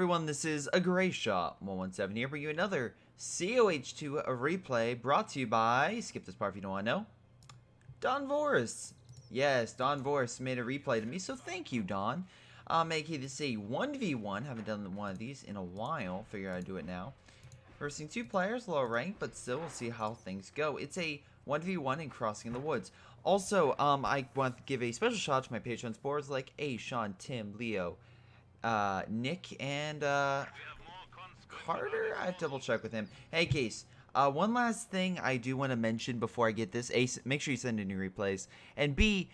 everyone, this is a Greyshot 117 here, bringing you another COH2 replay brought to you by, skip this part if you don't want to know, Don Voris. Yes, Don Voris made a replay to me, so thank you, Don. Making this a 1v1, haven't done one of these in a while, figure out how to do it now. Versing two players, lower rank, but still we'll see how things go. It's a 1v1 in Crossing in the Woods. Also, I want to give a special shout out to my patrons, boards like A, Sean, Tim, Leo, Nick, and Carter. I have to double check with him. Hey, Case. One last thing I do want to mention before I get this. A, make sure you send in your replays. And B,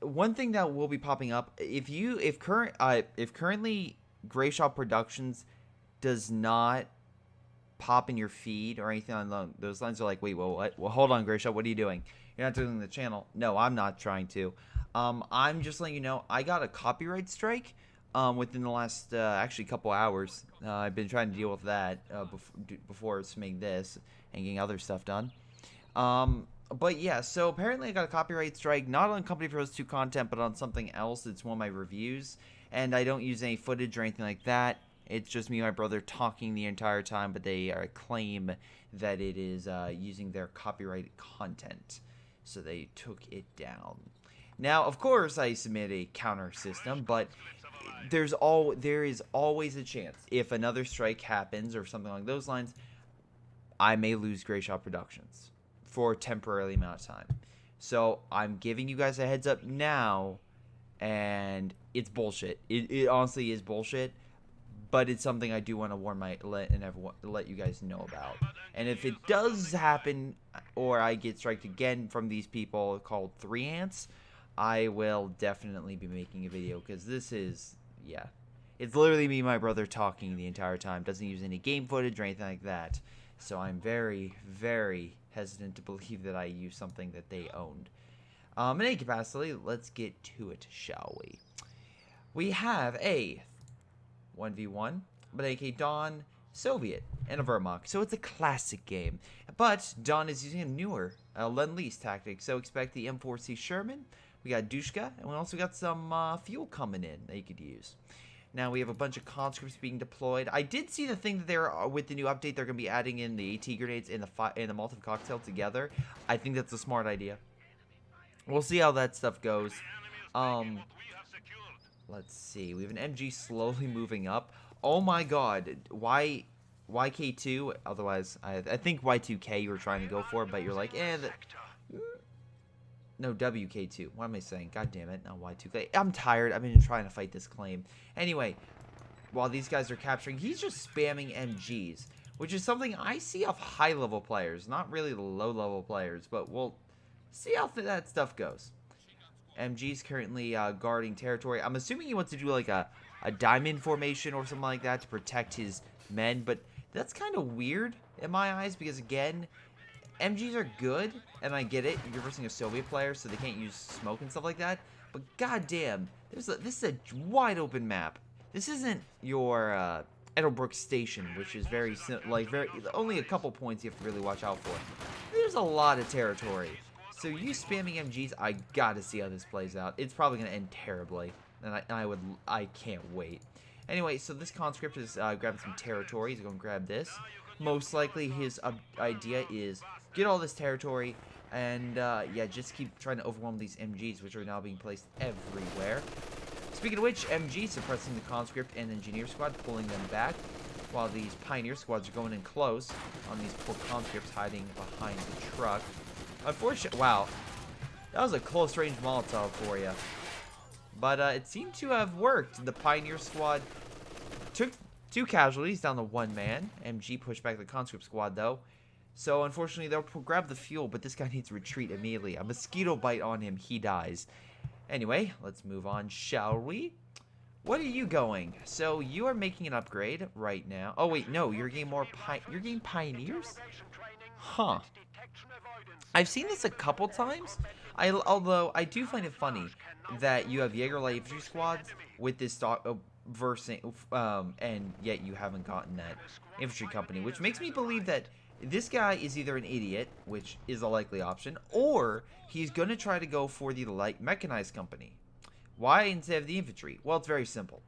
one thing that will be popping up, if currently Greyshot Productions does not pop in your feed or anything along those lines, are like, wait, well, what? Well, hold on, Greyshot, what are you doing? You're not doing the channel. No, I'm not trying to. I'm just letting you know, I got a copyright strike within the last actually couple hours. I've been trying to deal with that before submitting this and getting other stuff done. But yeah, so apparently I got a copyright strike, not on Company Pros 2 content, but on something else. It's one of my reviews, and I don't use any footage or anything like that. It's just me and my brother talking the entire time, but they claim that it is using their copyrighted content, so they took it down. Now, of course, I submit a counter system, but there is always a chance if another strike happens or something along those lines, I may lose Greyshot Productions for a temporary amount of time. So I'm giving you guys a heads up now, and it's bullshit. It honestly is bullshit, but it's something I do want to let you guys know about. And if it does happen, or I get striked again from these people called 3 Ants, I will definitely be making a video, because this is, yeah, it's literally me and my brother talking the entire time. Doesn't use any game footage or anything like that. So I'm very, very hesitant to believe that I use something that they owned. In any capacity, let's get to it, shall we? We have a 1v1, but aka Don, Soviet, and a Vermont. So it's a classic game. But Don is using a newer Lend-Lease tactic, so expect the M4C Sherman. We got Dushka, and we also got some fuel coming in that you could use. Now we have a bunch of conscripts being deployed. I did see the thing that they're with the new update, they're going to be adding in the AT grenades and the Molotov cocktail together. I think that's a smart idea. We'll see how that stuff goes. Let's see. We have an MG slowly moving up. Oh my god. Why YK2? Otherwise, I think Y2K you were trying to go for, but you're like, no, WK2. What am I saying? God damn it. Not Y2K. I'm tired. I've been trying to fight this claim. Anyway, while these guys are capturing, he's just spamming MGs, which is something I see off high-level players, not really the low-level players, but we'll see how that stuff goes. MG's currently guarding territory. I'm assuming he wants to do like a diamond formation or something like that to protect his men, but that's kind of weird in my eyes because, again, MGs are good, and I get it. You're versing a Soviet player, so they can't use smoke and stuff like that. But goddamn, this is a wide open map. This isn't your Edelbrook Station, which is very only a couple points you have to really watch out for. There's a lot of territory. So you spamming MGs, I gotta see how this plays out. It's probably gonna end terribly, and I can't wait. Anyway, so this conscript is grabbing some territory. He's gonna grab this. Most likely, his idea is get all this territory, and yeah, just keep trying to overwhelm these MGs, which are now being placed everywhere. Speaking of which, MG suppressing the conscript and engineer squad, pulling them back, while these pioneer squads are going in close on these poor conscripts hiding behind the truck. Unfortunately, wow, that was a close-range Molotov for you. But it seemed to have worked. The pioneer squad took 2 casualties down to 1 man. MG pushed back the conscript squad, though. So, unfortunately, they'll grab the fuel, but this guy needs to retreat immediately. A mosquito bite on him, he dies. Anyway, let's move on, shall we? What are you going? So, you are making an upgrade right now. Oh, wait, no, you're getting you're getting pioneers? Huh. I've seen this a couple times, although I do find it funny that you have Jaeger Light Infantry squads with this and yet you haven't gotten that infantry company, which makes me believe that this guy is either an idiot, which is a likely option, or he's going to try to go for the light mechanized company. Why instead of the infantry? Well, it's very simple.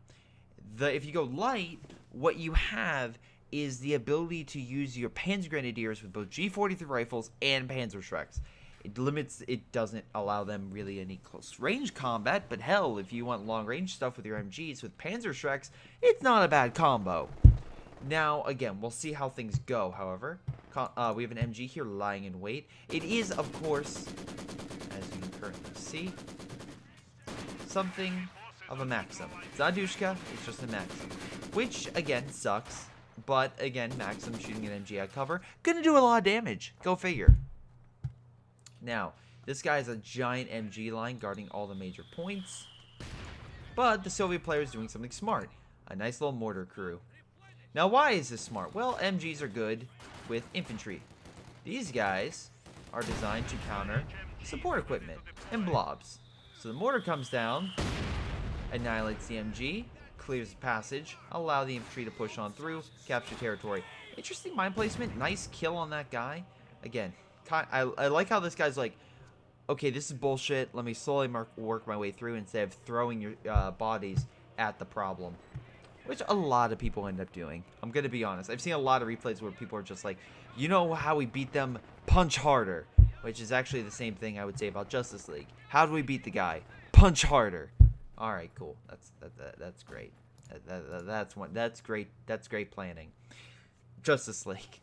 If you go light, what you have is the ability to use your Panzer Grenadiers with both G43 rifles and Panzerschrecks. It doesn't allow them really any close range combat, but hell, if you want long range stuff with your MGs with Panzerschrecks, it's not a bad combo. Now, again, we'll see how things go, however. We have an MG here lying in wait. It is, of course, as you can currently see, something of a Maxim. It's not a Dushka, it's just a Maxim. Which, again, sucks. But, again, Maxim shooting an MG at cover. Gonna do a lot of damage. Go figure. Now, this guy is a giant MG line guarding all the major points. But the Soviet player is doing something smart. A nice little mortar crew. Now, why is this smart? Well, MGs are good with infantry. These guys are designed to counter support equipment and blobs. So the mortar comes down, annihilates the MG, clears the passage, allow the infantry to push on through, capture territory. Interesting mine placement. Nice kill on that guy. Again, I like how this guy's like, okay, this is bullshit. Let me slowly work my way through instead of throwing your bodies at the problem. Which a lot of people end up doing. I'm going to be honest. I've seen a lot of replays where people are just like, you know how we beat them? Punch harder. Which is actually the same thing I would say about Justice League. How do we beat the guy? Punch harder. Alright, cool. That's great. That's great. That's great planning. Justice League.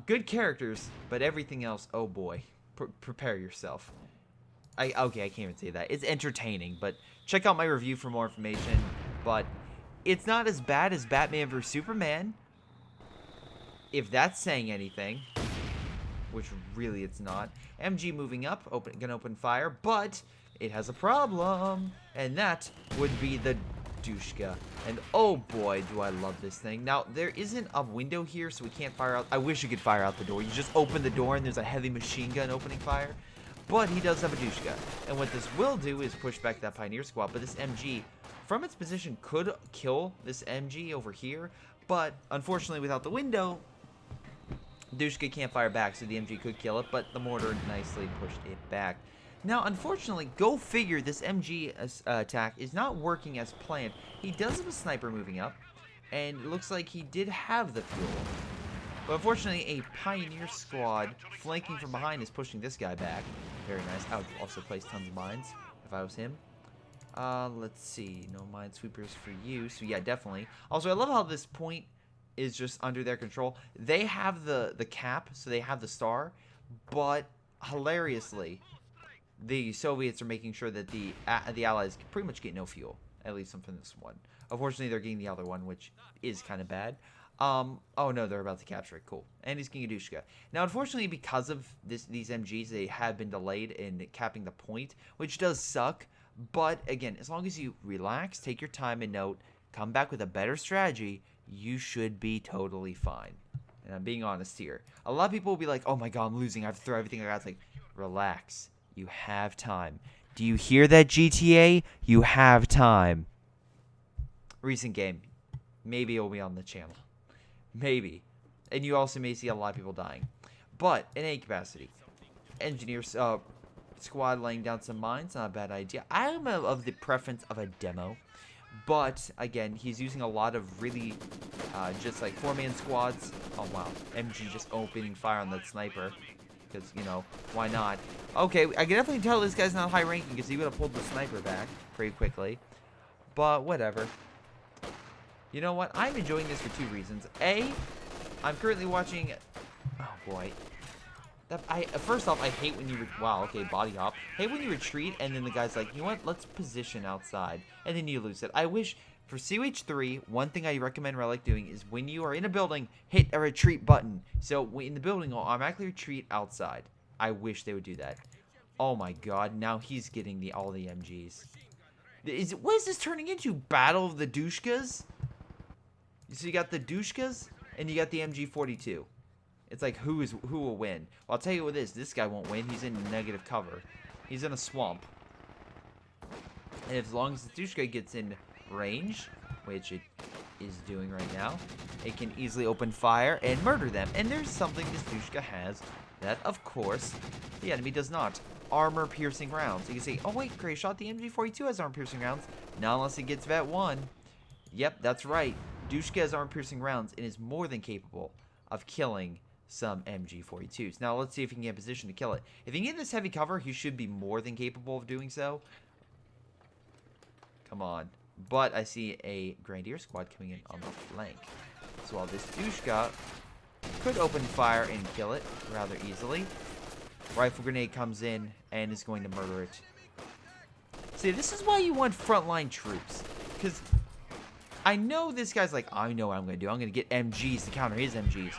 Good characters, but everything else, oh boy. Prepare yourself. Okay, I can't even say that. It's entertaining, but check out my review for more information. But it's not as bad as Batman vs Superman, if that's saying anything, which really it's not. MG moving up, gonna open fire, but it has a problem, and that would be the Dushka. And oh boy, do I love this thing. Now, there isn't a window here, so we can't fire out. I wish you could fire out the door. You just open the door, and there's a heavy machine gun opening fire. But he does have a Dushka. And what this will do is push back that Pioneer squad, but this MG, from its position, could kill this MG over here, but unfortunately without the window, Dushka can't fire back, so the MG could kill it, but the mortar nicely pushed it back. Now, unfortunately, go figure, this MG attack is not working as planned. He does have a sniper moving up, and it looks like he did have the fuel. But unfortunately, a Pioneer squad flanking from behind is pushing this guy back. Very nice. I would also place tons of mines if I was him. Let's see. No minesweepers for you. So yeah, definitely. Also, I love how this point is just under their control. They have the cap, so they have the star. But hilariously, the Soviets are making sure that the Allies pretty much get no fuel. At least from this one. Unfortunately, they're getting the other one, which is kind of bad. Oh no, they're about to capture it. Cool. And he's getting a Dushka. Now, unfortunately, because of these MGs, they have been delayed in capping the point, which does suck. But again, as long as you relax, take your time and note, come back with a better strategy, you should be totally fine. And I'm being honest here. A lot of people will be like, oh my god, I'm losing. I have to throw everything I got. It's like, relax. You have time. Do you hear that, GTA? You have time. Recent game. Maybe it'll be on the channel. Maybe. And you also may see a lot of people dying. But, in any capacity, engineers, squad laying down some mines, not a bad idea. I am of the preference of a demo. But, again, he's using a lot of really, just like 4-man squads. Oh, wow. MG just opening fire on that sniper. Because, you know, why not? Okay, I can definitely tell this guy's not high ranking because he would have pulled the sniper back pretty quickly. But, whatever. You know what? I'm enjoying this for two reasons. A, I'm currently watching... Oh, boy. First off, I hate when you... Wow, okay, body hop. Hate when you retreat, and then the guy's like, you know what? Let's position outside. And then you lose it. I wish... For CH3, one thing I recommend Relic doing is when you are in a building, hit a retreat button. So in the building, it'll automatically retreat outside. I wish they would do that. Oh my god, now he's getting all the MGs. What is this turning into? Battle of the Dushkas? So you got the Dushkas, and you got the MG42. It's like, who will win? Well, I'll tell you what this guy won't win. He's in negative cover. He's in a swamp. And as long as the Dushka gets in range, which it is doing right now, it can easily open fire and murder them. And there's something this Dushka has that, of course, the enemy does not. Armor-piercing rounds. You can say, oh wait, Greyshot, the MG42 has armor-piercing rounds. Not unless it gets Vet 1. Yep, that's right. Dushka has armor-piercing rounds and is more than capable of killing some MG42s. Now, let's see if he can get in position to kill it. If he can get this heavy cover, he should be more than capable of doing so. Come on. But I see a Grenadier squad coming in on the flank. So while this Dushka could open fire and kill it rather easily, rifle grenade comes in and is going to murder it. See, this is why you want frontline troops. Because I know this guy's like, I know what I'm going to do. I'm going to get MGs to counter his MGs.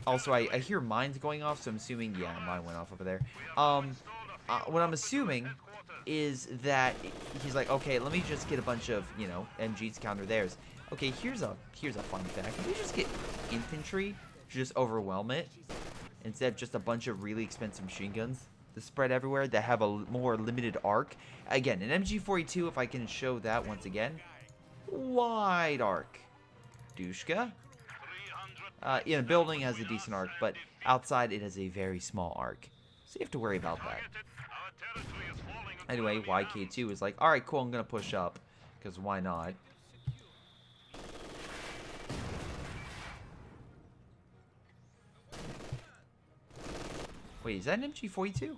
Also, I hear mines going off, so I'm assuming, yeah, mine went off over there. What I'm assuming is that he's like, okay, let me just get a bunch of, you know, MGs to counter theirs. Okay, here's a fun fact. Can we just get infantry to just overwhelm it instead of just a bunch of really expensive machine guns to spread everywhere that have a more limited arc? Again, an MG42, if I can show that once again, wide arc. Dushka. In a building has a decent arc, but outside it has a very small arc. So you have to worry about that. Anyway, YK2 is like, alright, cool, I'm going to push up. Because why not? Wait, is that an MG42?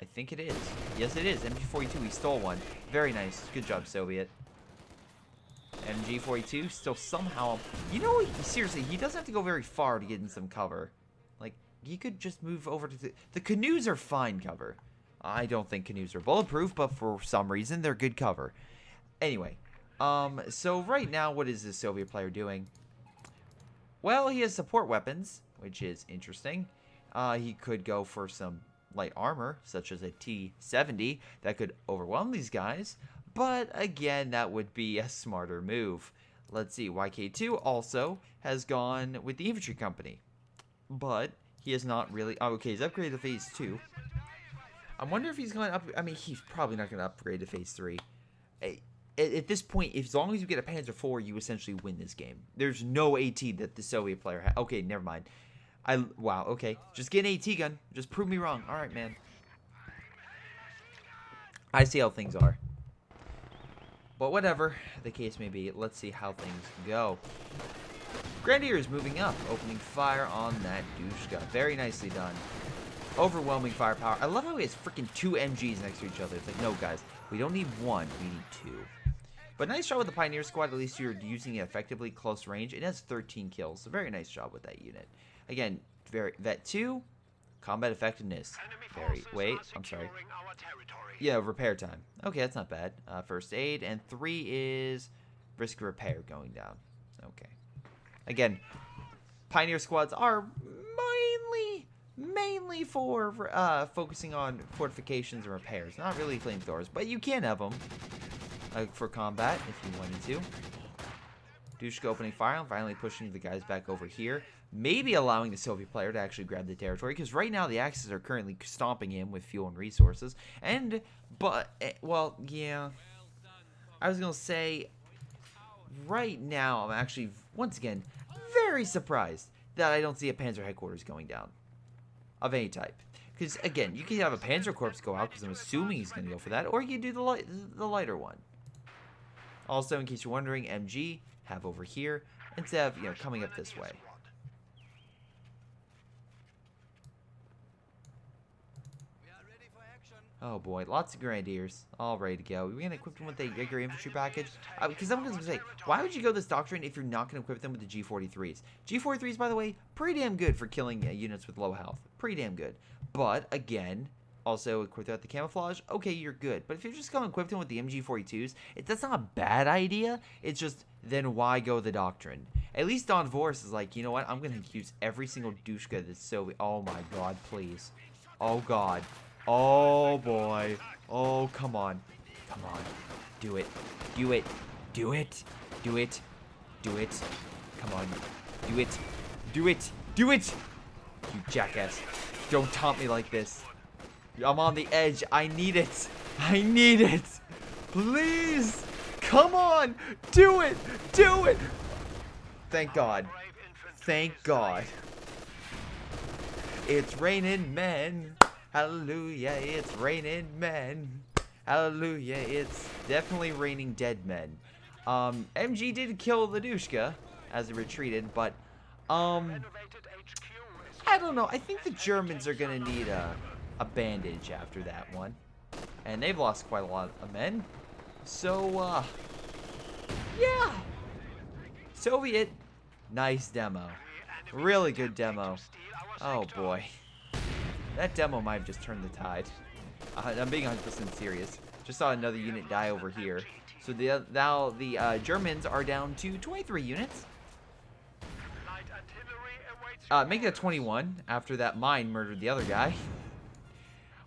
I think it is. Yes, it is. MG42, he stole one. Very nice. Good job, Soviet. MG42 still somehow... You know what? Seriously, he doesn't have to go very far to get in some cover. Like, he could just move over to the canoes are fine cover. I don't think canoes are bulletproof, but for some reason, they're good cover. Anyway, so right now, what is this Soviet player doing? Well, he has support weapons, which is interesting. He could go for some light armor, such as a T-70, that could overwhelm these guys. But again, that would be a smarter move. Let's see, YK2 also has gone with the infantry company. But he is not really... Oh, okay, he's upgraded to phase 2. I wonder if he's going to I mean, he's probably not going to upgrade to phase 3. At this point, as long as you get a Panzer IV, you essentially win this game. There's no AT that the Soviet player has. Okay, never mind. Wow, okay. Just get an AT gun. Just prove me wrong. Alright, man. I see how things are. But whatever the case may be, let's see how things go. Grenadier is moving up, opening fire on that Dushka. Very nicely done. Overwhelming firepower. I love how he has freaking 2 MGs next to each other. It's like, no, guys, we don't need 1, we need 2. But nice job with the Pioneer Squad. At least you're using it effectively close range. It has 13 kills, so very nice job with that unit. Again, Vet 2, combat effectiveness. Wait, I'm sorry. Yeah, repair time. Okay, that's not bad. First aid, and 3 is risk repair going down. Okay. Again, Pioneer Squads are mainly for focusing on fortifications and repairs. Not really flamethrowers, but you can have them for combat if you wanted to. Dushka opening fire and finally pushing the guys back over here. Maybe allowing the Soviet player to actually grab the territory, because right now the Axis are currently stomping him with fuel and resources. Well, yeah. I was going to say, right now I'm actually, once again, very surprised that I don't see a Panzer headquarters going down. Of any type. Because, again, you can have a Panzer Corps go out, because I'm assuming he's going to go for that, or you can do the lighter one. Also, in case you're wondering, MG, have over here, instead of, you know, coming up this way. Oh boy, lots of Grenadiers, all ready to go. We're going to equip them with a regular infantry package. Because I'm going to say, why would you go this doctrine if you're not going to equip them with the G43s? G43s, by the way, pretty damn good for killing units with low health. Pretty damn good. But, again, also equip them with the camouflage. Okay, you're good. But if you're just going to equip them with the MG42s, that's not a bad idea. It's just, then why go the doctrine? At least Don Voris is like, you know what? I'm going to use every single Dushka that's so... Oh my god, please. Oh god. Oh boy. Oh, come on. Come on. Do it. Do it. Do it. Do it. Do it. Come on. Do it. Do it. Do it. You jackass. Don't taunt me like this. I'm on the edge. I need it. I need it. Please. Come on. Do it. Do it. Thank God. Thank God. It's raining men. Hallelujah, it's raining men. Hallelujah, it's definitely raining dead men. MG did kill the Dushka as it retreated, but I don't know. I think the Germans are gonna need a bandage after that one, and they've lost quite a lot of men. So yeah, Soviet, nice demo, really good demo. Oh boy, that demo might have just turned the tide. I'm being 100% serious. Just saw another unit die over here. So now the Germans are down to 23 units. Make it 21 after that mine murdered the other guy.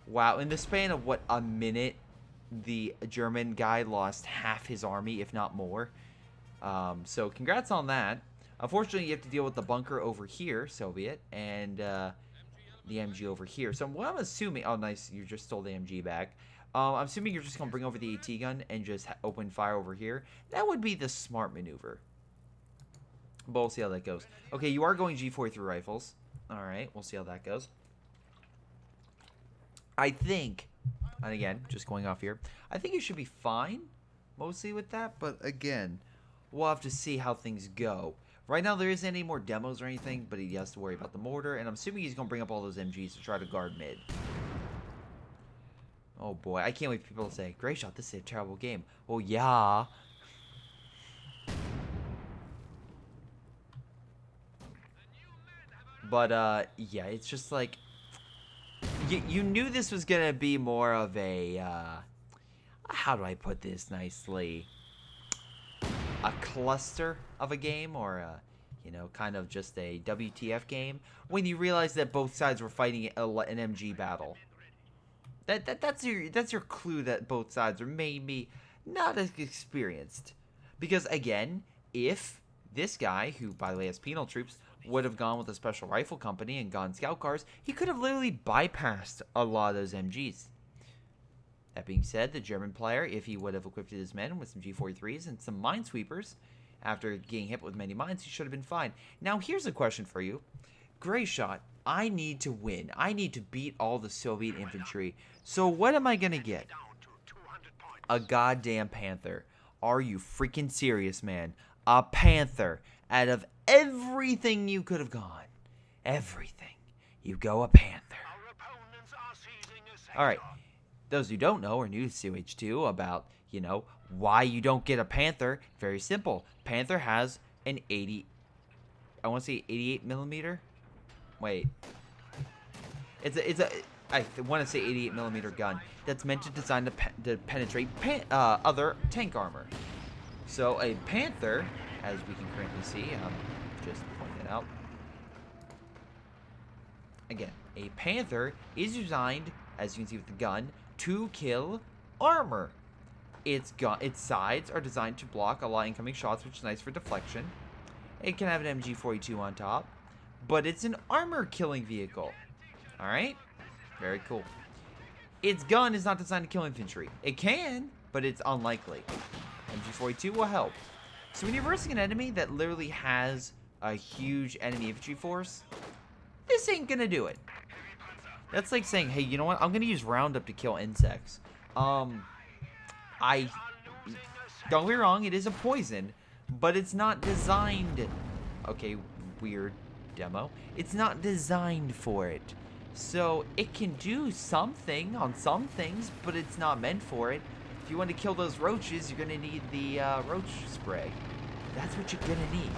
Wow, in the span of what, a minute, the German guy lost half his army, if not more. So congrats on that. Unfortunately, you have to deal with the bunker over here, Soviet, and the MG over here. So what I'm assuming... Oh, nice. You just stole the MG back. I'm assuming you're just going to bring over the AT gun and just open fire over here. That would be the smart maneuver. But we'll see how that goes. Okay, you are going G43 rifles. Alright, we'll see how that goes. I think, and again, just going off here, I think you should be fine, mostly with that. But again, we'll have to see how things go. Right now, there isn't any more demos or anything, but he has to worry about the mortar. And I'm assuming he's going to bring up all those MGs to try to guard mid. Oh boy, I can't wait for people to say, Greyshot, this is a terrible game. Well, yeah. But, yeah, it's just like, you knew this was going to be more of a, how do I put this nicely? A cluster of a game, or a, you know, kind of just a WTF game, when you realize that both sides were fighting an MG battle. That's your clue that both sides are maybe not as experienced. Because, again, if this guy, who, by the way, has penal troops, would have gone with a special rifle company and gone scout cars, he could have literally bypassed a lot of those MGs. That being said, the German player, if he would have equipped his men with some G43s and some minesweepers, after getting hit with many mines, he should have been fine. Now, here's a question for you. Greyshot, I need to win. I need to beat all the Soviet infantry. So what am I going to get? A goddamn Panther. Are you freaking serious, man? A Panther. Out of everything you could have gone, everything, you go a Panther. Alright, those who don't know are new to COH2 about, you know, why you don't get a Panther. Very simple. Panther has an 80, I want to say 88 millimeter. Wait. I want to say 88 millimeter gun that's meant to design to penetrate other tank armor. So a Panther, as we can currently see, just pointing it out. Again, a Panther is designed, as you can see with the gun, to kill armor. Its sides are designed to block a lot of incoming shots, which is nice for deflection. It can have an MG42 on top, but it's an armor-killing vehicle. Alright? Very cool. Its gun is not designed to kill infantry. It can, but it's unlikely. MG42 will help. So when you're versing an enemy that literally has a huge enemy infantry force, this ain't gonna do it. That's like saying, hey, you know what? I'm gonna use Roundup to kill insects. Don't get me wrong, it is a poison, but it's not designed. Okay, weird demo. It's not designed for it. So it can do something on some things, but it's not meant for it. If you want to kill those roaches, you're going to need the roach spray. That's what you're going to need.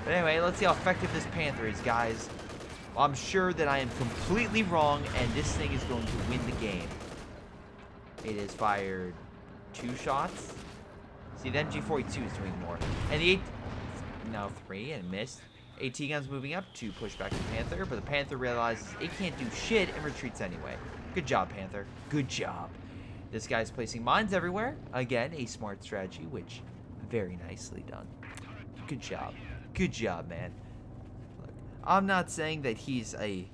But anyway, let's see how effective this Panther is, guys. I'm sure that I am completely wrong, and this thing is going to win the game. It has fired 2 shots. See, the MG42 is doing more. And the now 3 and missed. AT gun's moving up to push back the Panther, but the Panther realizes it can't do shit and retreats anyway. Good job, Panther. Good job. This guy's placing mines everywhere. Again, a smart strategy, which very nicely done. Good job. Good job, man. Look, I'm not saying that he's a...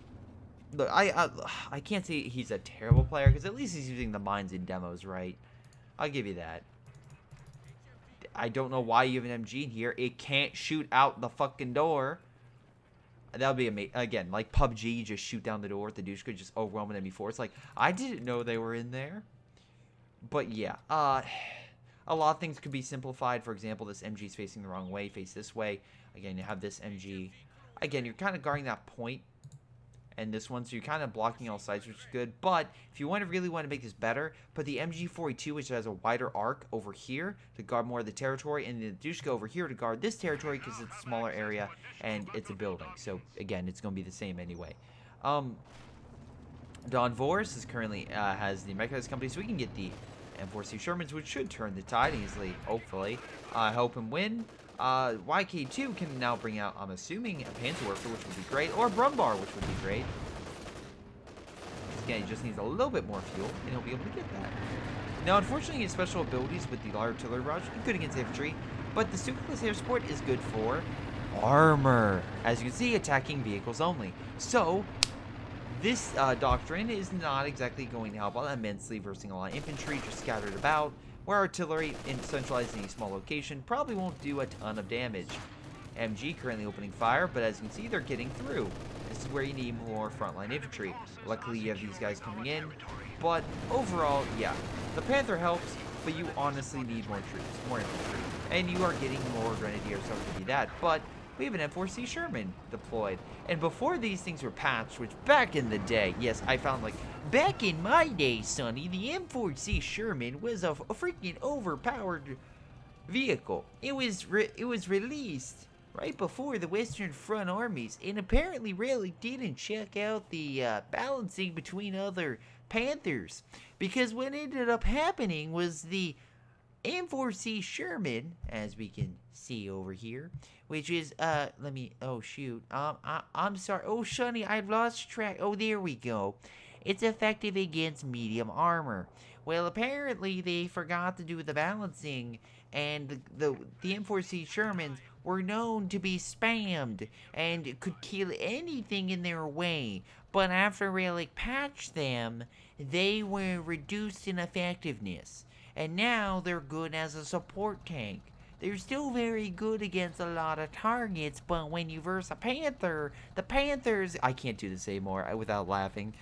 Look, I can't say he's a terrible player, because at least he's using the mines in demos, right? I'll give you that. I don't know why you have an MG in here. It can't shoot out the fucking door. That would be amazing. Again, like PUBG, you just shoot down the door. The douche could just overwhelm an enemy force. Like, I didn't know they were in there. But yeah, a lot of things could be simplified. For example, this MG is facing the wrong way, face this way. Again, you have this MG. Again, you're kind of guarding that point and this one, so you're kind of blocking all sides, which is good. But if you really want to make this better, put the MG42, which has a wider arc, over here to guard more of the territory, and the Dushka over here to guard this territory because it's a smaller area and it's a building. So again, it's going to be the same anyway. Don Voris is currently has the mechanized company, so we can get the M4C Shermans, which should turn the tide easily, hopefully. Help him win. YK2 can now bring out, I'm assuming, a Panzerwerfer, which would be great, or Brumbar, which would be great. Again, he just needs a little bit more fuel, and he'll be able to get that. Now, unfortunately, his special abilities with the artillery barrage are good against infantry, but the Stuka Air Support is good for armor. As you can see, attacking vehicles only. So, this doctrine is not exactly going to help out immensely versus a lot of infantry just scattered about, where artillery centralized in a small location probably won't do a ton of damage. MG currently opening fire, but as you can see, they're getting through. This is where you need more frontline infantry. Luckily, you have these guys coming in, but overall, yeah, the Panther helps, but you honestly need more troops, more infantry, and you are getting more Grenadiers, so to be that, but we have an M4C Sherman deployed. And before these things were patched, which back in the day, yes, I found, like, back in my day, Sonny, the M4C Sherman was a freaking overpowered vehicle. It was released right before the Western Front armies, and apparently really didn't check out the balancing between other Panthers. Because what ended up happening was the M4C Sherman, as we can see over here, which is, oh shoot, I'm sorry, oh Sonny, I've lost track, oh there we go. It's effective against medium armor. Well, apparently they forgot to do the balancing, and the M4C Shermans were known to be spammed and could kill anything in their way. But after Relic patched them, they were reduced in effectiveness. And now they're good as a support tank. They're still very good against a lot of targets, but when you verse a Panther, the Panthers... I can't do this anymore without laughing.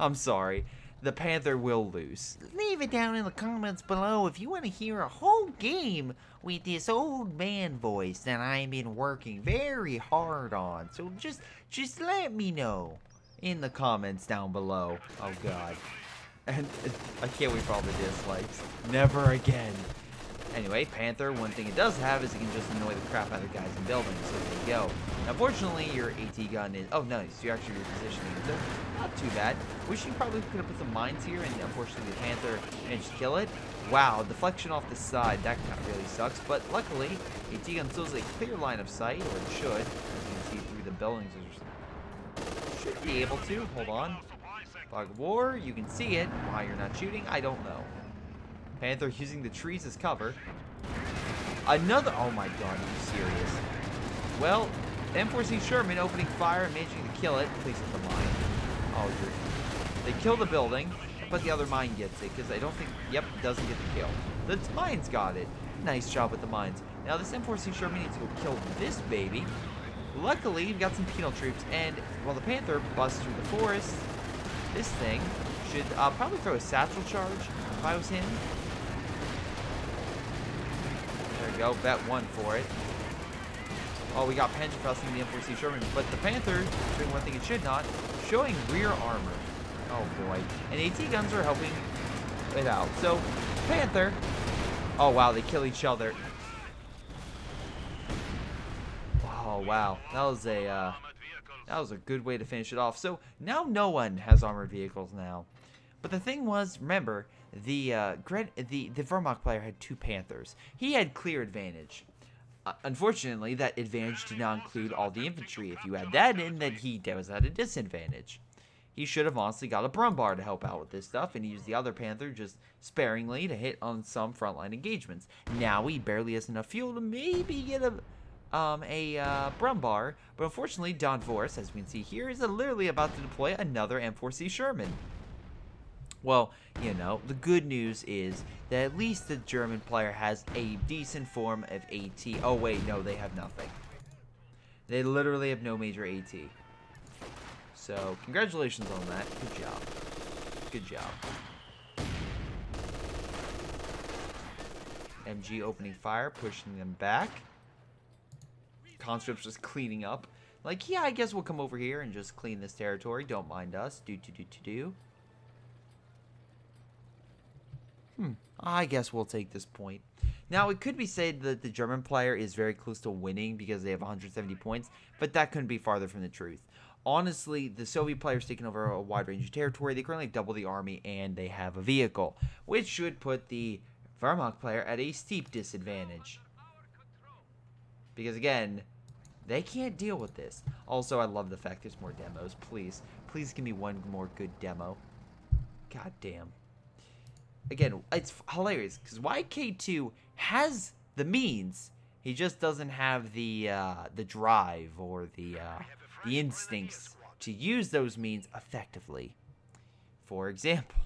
I'm sorry. The Panther will lose. Leave it down in the comments below if you want to hear a whole game with this old man voice that I've been working very hard on. So just let me know in the comments down below. Oh God. And I can't wait for all the dislikes. Never again. Anyway, Panther, one thing it does have is it can just annoy the crap out of the guys in buildings. So there you go. Unfortunately, your AT gun is... Oh, nice. You're actually repositioning. So, not too bad. Wish you probably could have put some mines here, and unfortunately the Panther managed to kill it. Wow, deflection off the side. That kind of really sucks. But luckily, AT gun still has a clear line of sight, or it should. As you can see through the buildings. Should be able to. Hold on. Fog of War, you can see it. Why you're not shooting, I don't know. Panther using the trees as cover. Another, oh my God, are you serious? Well, M4C Sherman opening fire and managing to kill it. Please hit the mine. Oh, they kill the building, but the other mine gets it, because I don't think, yep, doesn't get the kill. The mines got it. Nice job with the mines. Now this M4C Sherman needs to go kill this baby. Luckily, you've got some penal troops, and while the Panther busts through the forest, this thing should probably throw a satchel charge if I was him. There we go, bet one for it. Oh, we got Panther pressing the M4C Sherman, but the Panther doing one thing it should not, showing rear armor. Oh boy, and AT guns are helping it out. So, Panther, oh wow, they kill each other. Oh wow, that was a good way to finish it off. So now no one has armored vehicles now. But the thing was, remember, the Wehrmacht player had two Panthers. He had clear advantage. Unfortunately, that advantage did not include all the infantry. If you had that in, then he was at a disadvantage. He should have honestly got a Brumbar to help out with this stuff, and he used the other Panther just sparingly to hit on some frontline engagements. Now he barely has enough fuel to maybe get a Brumbar, but unfortunately Don Voris, as we can see here, is literally about to deploy another M4C Sherman. Well, you know, the good news is that at least the German player has a decent form of AT. Oh wait, no, they have nothing. They literally have no major AT. So, congratulations on that. Good job. Good job. MG opening fire, pushing them back. Conscripts just cleaning up. Like, yeah, I guess we'll come over here and just clean this territory. Don't mind us. Do. I guess we'll take this point. Now, it could be said that the German player is very close to winning because they have 170 points, but that couldn't be farther from the truth. Honestly, the Soviet player's taken over a wide range of territory. They currently have double the army, and they have a vehicle, which should put the Wehrmacht player at a steep disadvantage. Because, again, they can't deal with this. Also, I love the fact there's more demos. Please give me one more good demo. God damn. Again, it's hilarious because YK2 has the means. He just doesn't have the drive or the instincts to use those means effectively. For example,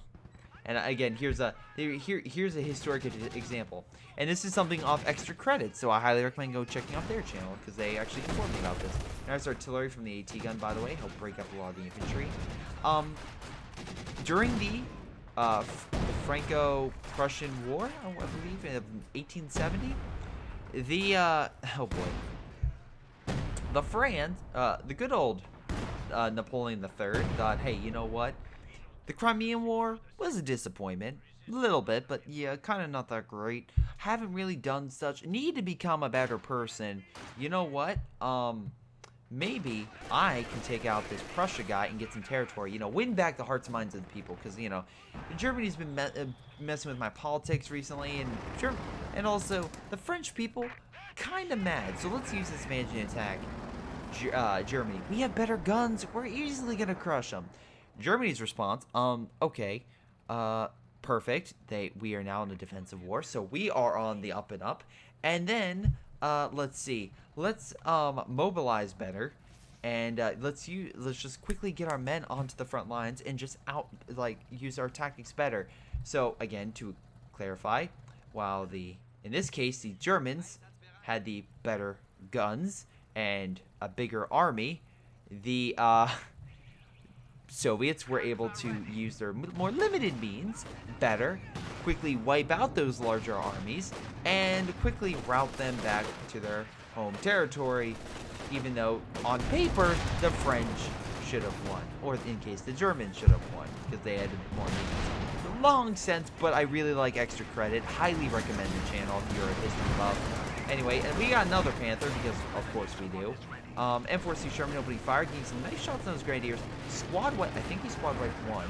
and again, here's a historic example, and this is something off Extra Credits, so I highly recommend go checking out their channel because they actually informed me about this. Nice artillery from the AT gun, by the way, helped break up a lot of the infantry. During the Franco-Prussian War, I believe, in 1870, oh boy, the good old Napoleon III thought, hey, you know what? The Crimean War was a disappointment. A little bit, but yeah, kind of not that great. Haven't really done such. Need to become a better person. You know what? Maybe I can take out this Prussia guy and get some territory. You know, win back the hearts and minds of the people. Because, you know, Germany's been messing with my politics recently. And also, the French people, kind of mad. So let's use this advantage and attack Germany. We have better guns. We're easily going to crush them. Germany's response, okay, perfect. We are now in a defensive war, so we are on the up and up. And then, let's see, let's mobilize better, and let's just quickly get our men onto the front lines and just use our tactics better. So again, to clarify, while in this case the Germans had the better guns and a bigger army, the Soviets were able to use their more limited means better, quickly wipe out those larger armies, and quickly route them back to their home territory, even though on paper the French should have won, or in case the Germans should have won, because they had more means. Long sense, but I really like Extra Credit. Highly recommend the channel if you're a history buff. Anyway, and we got another Panther, because of course we do. M4C Sherman opening fire, getting some nice shots on those Grenadiers. Squad white, I think he's squad white 1.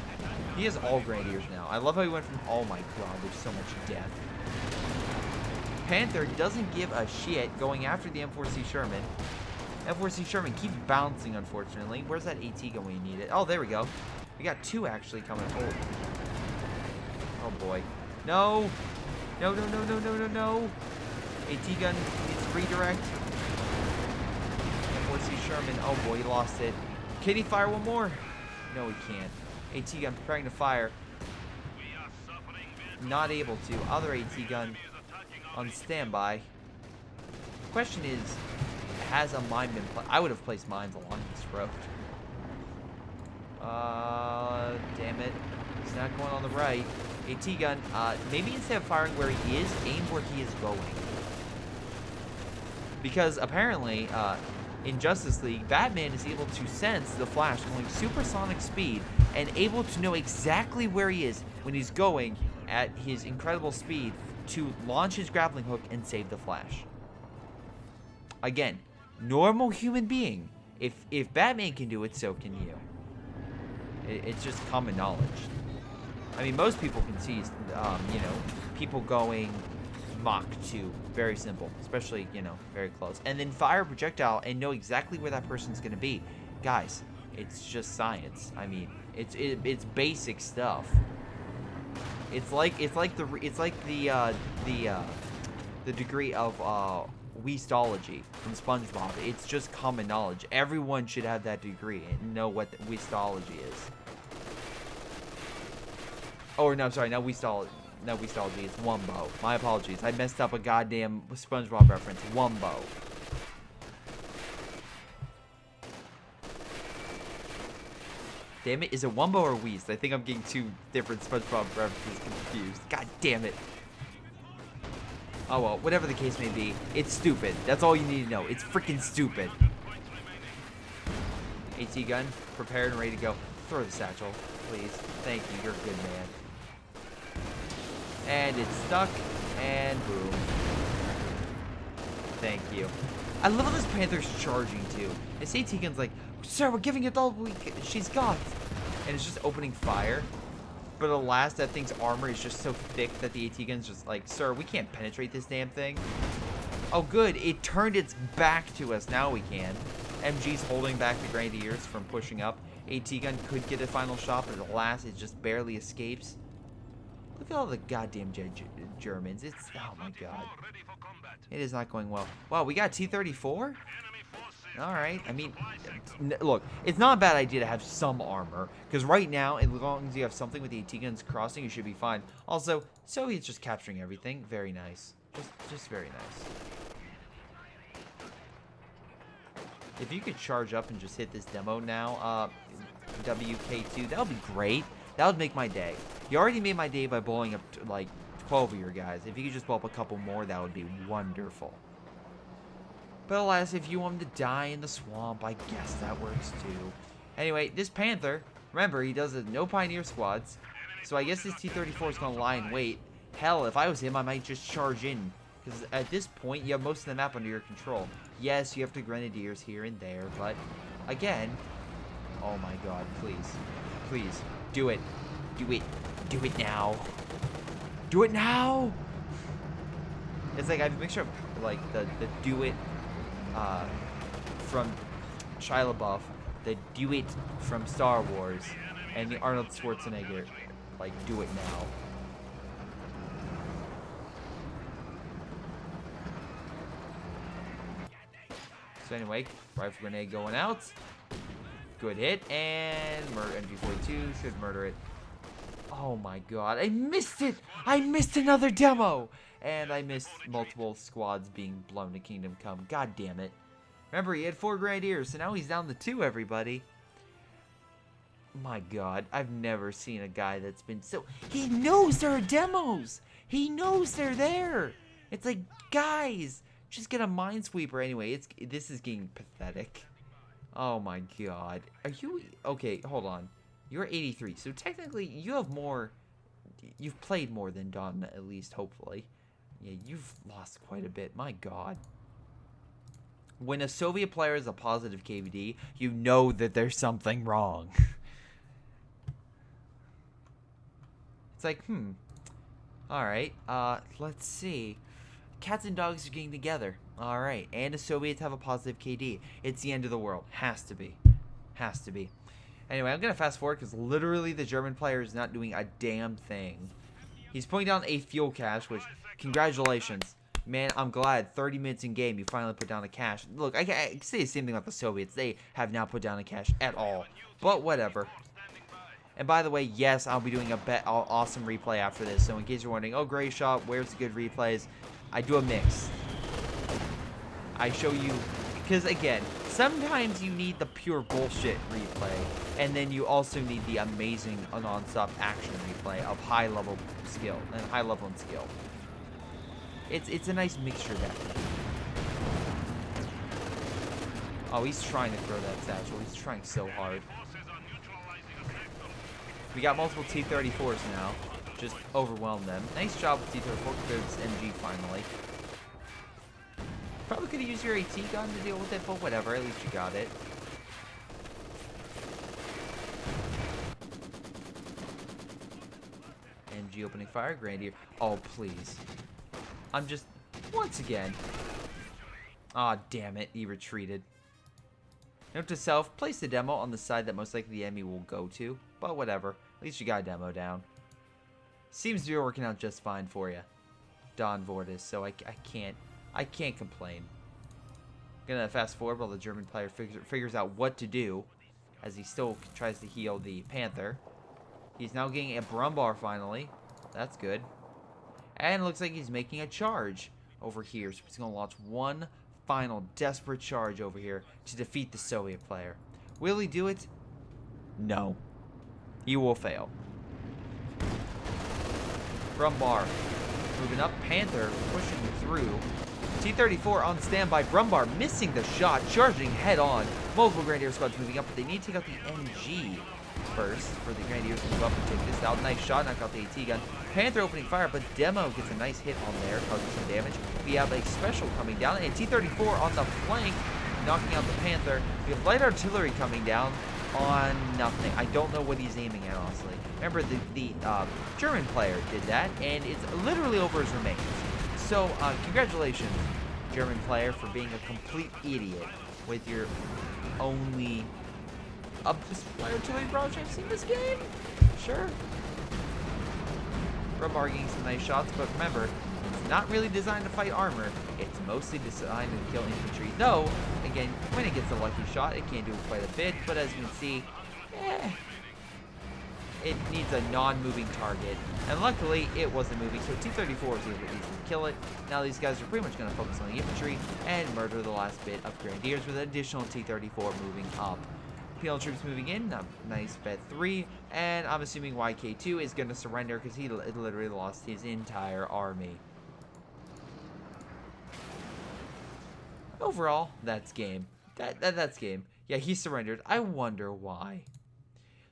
He has all Grenadiers now. I love how he went from, oh my god, there's so much death. Panther doesn't give a shit going after the M4C Sherman. M4C Sherman keeps bouncing, unfortunately. Where's that AT gun when you need it? Oh, there we go. We got 2 actually coming. Oh boy. No! No. AT gun needs redirect. M4C Sherman. Oh boy, he lost it. Can he fire one more? No, he can't. AT gun preparing to fire. Not able to. Other AT gun on standby. Question is, has a mine been placed? I would have placed mines along this road. Damn it. He's not going on the right. AT gun, maybe instead of firing where he is, aim where he is going. Because apparently, in Justice League, Batman is able to sense the Flash going supersonic speed and able to know exactly where he is when he's going at his incredible speed to launch his grappling hook and save the Flash. Again, normal human being. If Batman can do it, so can you. It's just common knowledge. I mean, most people can see, you know, people going Mach 2. Very simple. Especially, you know, very close. And then fire a projectile and know exactly where that person's going to be. Guys, it's just science. I mean, it's basic stuff. It's like the degree of Weastology from SpongeBob. It's just common knowledge. Everyone should have that degree and know what Weastology is. Oh, no, I'm sorry, not Weastology. It's Wumbo. My apologies. I messed up a goddamn SpongeBob reference. Wumbo. Damn it, is it Wumbo or Weast? I think I'm getting 2 different SpongeBob references confused. God damn it. Oh well, whatever the case may be, it's stupid. That's all you need to know. It's freaking stupid. AT gun, prepared and ready to go. Throw the satchel, please. Thank you, you're a good man. And it's stuck, and boom. Thank you. I love how this Panther's charging too. This AT gun's like, sir, we're giving it all she's got. And it's just opening fire. But alas, that thing's armor is just so thick that the AT gun's just like, sir, we can't penetrate this damn thing. Oh good, it turned its back to us. Now we can. MG's holding back the Grenadiers from pushing up. AT gun could get a final shot, but alas, it just barely escapes. Look at all the goddamn Germans. It's, oh my god. It is not going well. Wow, we got T-34? Alright, I mean, look, it's not a bad idea to have some armor. Because right now, as long as you have something with the AT guns crossing, you should be fine. Also, Soviets just capturing everything. Very nice. Just very nice. If you could charge up and just hit this demo now, WK2, that would be great. That would make my day. You already made my day by blowing up, like, 12 of your guys. If you could just blow up a couple more, that would be wonderful. But alas, if you want him to die in the swamp, I guess that works too. Anyway, this Panther, remember, he does no Pioneer squads. So I guess this T-34 is going to lie in wait. Hell, if I was him, I might just charge in. Because at this point, you have most of the map under your control. Yes, you have the Grenadiers here and there, but again, oh my god, please. Please, do it. Do it. Do it now. Do it now! It's like I have a mixture of like the do it from Shia LaBeouf, the do it from Star Wars, and the Arnold Schwarzenegger, like do it now. So anyway, rifle grenade going out. Good hit, and MG42 should murder it. Oh my god, I missed it! I missed another demo! And I missed multiple squads being blown to Kingdom Come. God damn it. Remember, he had 4 Grenadiers, so now he's down to 2, everybody. My god, I've never seen a guy that's been so... He knows there are demos! He knows they're there! It's like, guys, just get a Minesweeper. Anyway, this is getting pathetic. Oh my god. Are you... Okay, hold on. You're 83, so technically you have more... You've played more than Don, at least, hopefully. Yeah, you've lost quite a bit. My god. When a Soviet player is a positive KVD, you know that there's something wrong. It's like, Alright, let's see. Cats and dogs are getting together. Alright, and the Soviets have a positive KD. It's the end of the world. Has to be. Has to be. Anyway, I'm going to fast forward because literally the German player is not doing a damn thing. He's putting down a fuel cache, which, congratulations. Man, I'm glad. 30 minutes in game, you finally put down a cache. Look, I can say the same thing about the Soviets. They have not put down a cache at all. But whatever. And by the way, yes, I'll be doing a awesome replay after this. So in case you're wondering, oh, Greyshot, where's the good replays? I do a mix. I show you, because again, sometimes you need the pure bullshit replay, and then you also need the amazing non-stop action replay of high level skill and high level and skill. It's a nice mixture of that. Oh, he's trying to throw that satchel. He's trying so hard. We got multiple T-34s now. Just overwhelm them. Nice job with T-34. There's MG finally. Probably could have used your AT gun to deal with it, but whatever. At least you got it. MG opening fire. Grenadier. Oh, please. I'm just... Once again. Aw, oh, damn it. He retreated. Note to self. Place the demo on the side that most likely the enemy will go to. But whatever. At least you got a demo down. Seems to be working out just fine for you. Don Vortis. So I can't complain. Gonna fast forward while the German player figures out what to do, as he still tries to heal the Panther. He's now getting a Brumbar finally. That's good. And it looks like he's making a charge over here. So he's gonna launch one final desperate charge over here to defeat the Soviet player. Will he do it? No. He will fail. Brumbar. moving up. Panther pushing through. T-34 on standby. Brumbar missing the shot, charging head on. Multiple Grenadier squads moving up, but they need to take out the MG first for the Grenadiers to move up and take this out. Nice shot, knock out the AT gun. Panther opening fire, but Demo gets a nice hit on there, causing some damage. We have a special coming down, and T-34 on the flank, knocking out the Panther. We have light artillery coming down on nothing. I don't know what he's aiming at, honestly. Remember, the German player did that, and it's literally over his remains. So, congratulations, German player, for being a complete idiot with your only light artillery barrage I've seen this game. Sure. Brumbar getting some nice shots, but remember, it's not really designed to fight armor. It's mostly designed to kill infantry. Though, again, when it gets a lucky shot, it can do quite a bit. But as you can see, it needs a non-moving target. And luckily, it wasn't moving, so T-34 was able to easily kill it. Now these guys are pretty much going to focus on the infantry and murder the last bit of Grenadiers with additional T-34 moving up. PL troops moving in, nice bet 3, and I'm assuming YK2 is going to surrender because he literally lost his entire army. Overall, that's game. That's game. Yeah, he surrendered. I wonder why.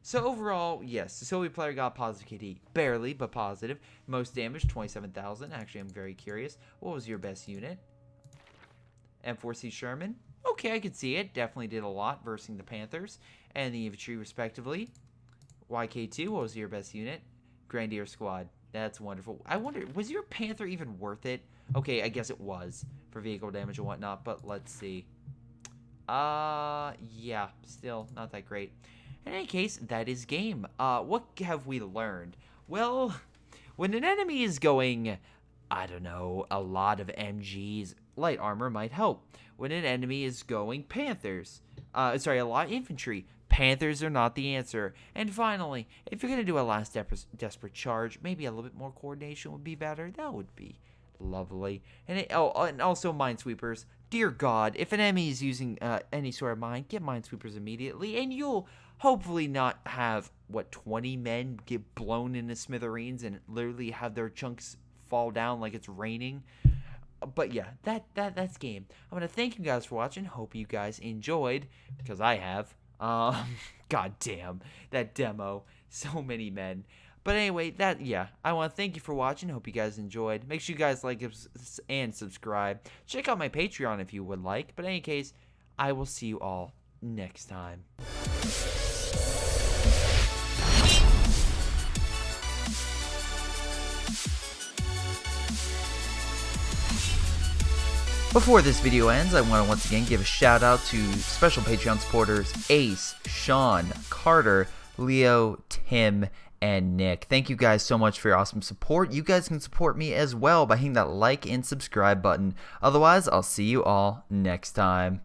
So overall, yes, the Soviet player got positive KD. Barely, but positive. Most damage, 27,000. Actually, I'm very curious. What was your best unit? M4C Sherman. Okay, I could see it. Definitely did a lot versus the Panthers and the infantry, respectively. YK2, what was your best unit? Grenadier Squad. That's wonderful. I wonder, was your Panther even worth it? Okay, I guess it was for vehicle damage and whatnot, but let's see. Yeah, still not that great. In any case, that is game. What have we learned? Well, when an enemy is going, I don't know, a lot of MGs, light armor might help. When an enemy is going Panthers, a lot of infantry, Panthers are not the answer. And finally, if you're going to do a last desperate charge, maybe a little bit more coordination would be better. That would be lovely. And and also minesweepers. Dear God, if an enemy is using any sort of mine, get minesweepers immediately, and you'll hopefully not have, 20 men get blown into smithereens and literally have their chunks fall down like it's raining. But yeah, that's game. I'm going to thank you guys for watching. Hope you guys enjoyed, because I have. God damn, that demo. So many men. But anyway, I want to thank you for watching. Hope you guys enjoyed. Make sure you guys like and subscribe. Check out my Patreon if you would like. But in any case, I will see you all next time. Before this video ends, I want to once again give a shout out to special Patreon supporters Ace, Sean, Carter, Leo, Tim, and Nick. Thank you guys so much for your awesome support. You guys can support me as well by hitting that like and subscribe button. Otherwise, I'll see you all next time.